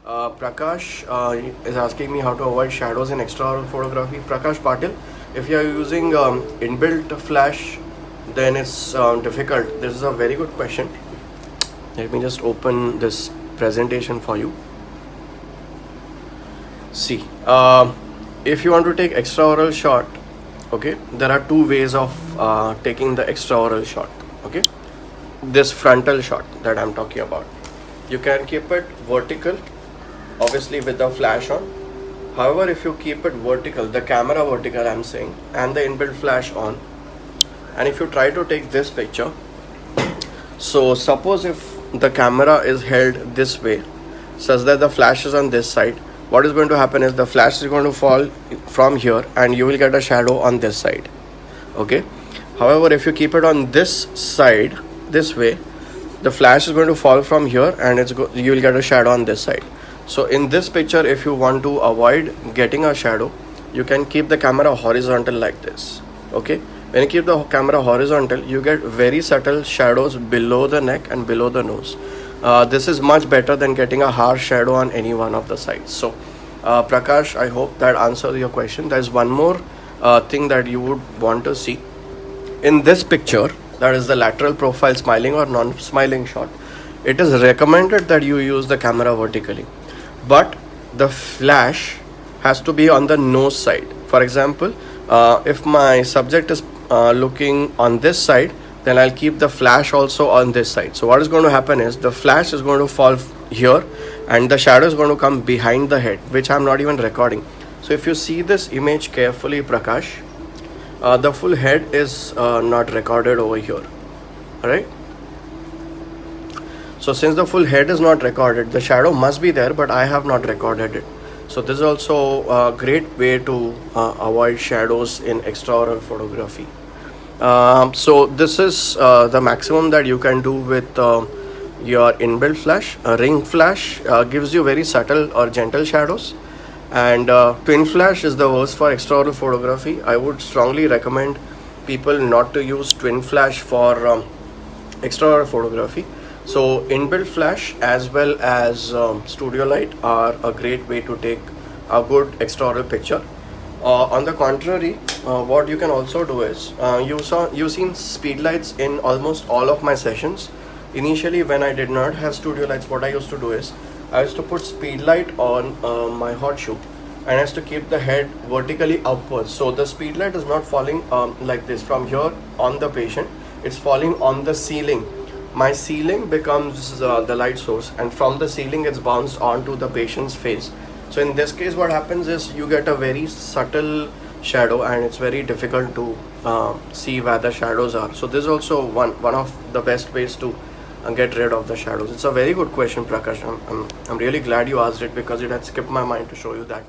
Prakash is asking me how to avoid shadows in extraoral photography. Prakash Patil, if you are using inbuilt flash, then it's difficult. This is a very good question. Let me just open this presentation for you. See, if you want to take extraoral shot, okay, there are two ways of taking the extraoral shot. Okay, this frontal shot that I'm talking about, you can keep it vertical, obviously with the flash on. However, if you keep it vertical, the camera vertical I'm saying, and the inbuilt flash on, and if you try to take this picture, so suppose if the camera is held this way such that the flash is on this side, what is going to happen is the flash is going to fall from here and you will get a shadow on this side. Okay, however, if you keep it on this side, this way, the flash is going to fall from here and you will get a shadow on this side. So in this picture, if you want to avoid getting a shadow, you can keep the camera horizontal like this. Okay, when you keep the camera horizontal, you get very subtle shadows below the neck and below the nose. This is much better than getting a harsh shadow on any one of the sides. So Prakash, I hope that answers your question. There's one more thing that you would want to see in this picture, that is the lateral profile smiling or non-smiling shot. It is recommended that you use the camera vertically, but the flash has to be on the nose side. For example, if my subject is looking on this side, then I'll keep the flash also on this side. So what is going to happen is the flash is going to fall here and the shadow is going to come behind the head, which I'm not even recording. So if you see this image carefully, Prakash, the full head is not recorded over here. Alright, so since the full head is not recorded, the shadow must be there, but I have not recorded it. So this is also a great way to avoid shadows in extraoral photography. So this is the maximum that you can do with your inbuilt flash. A ring flash gives you very subtle or gentle shadows, and twin flash is the worst for extraoral photography. I would strongly recommend people not to use twin flash for extraoral photography. So inbuilt flash as well as studio light are a great way to take a good extraoral picture. On the contrary, what you can also do is you've seen speed lights in almost all of my sessions. Initially, when I did not have studio lights, what I used to do is I used to put speed light on my hot shoe, and I used to keep the head vertically upwards, so the speed light is not falling like this from here on the patient. It's falling on the ceiling. My ceiling becomes the light source, and from the ceiling it's bounced onto the patient's face. So in this case, what happens is you get a very subtle shadow and it's very difficult to see where the shadows are. So this is also one of the best ways to get rid of the shadows. It's a very good question, Prakash. I'm really glad you asked it because it had skipped my mind to show you that.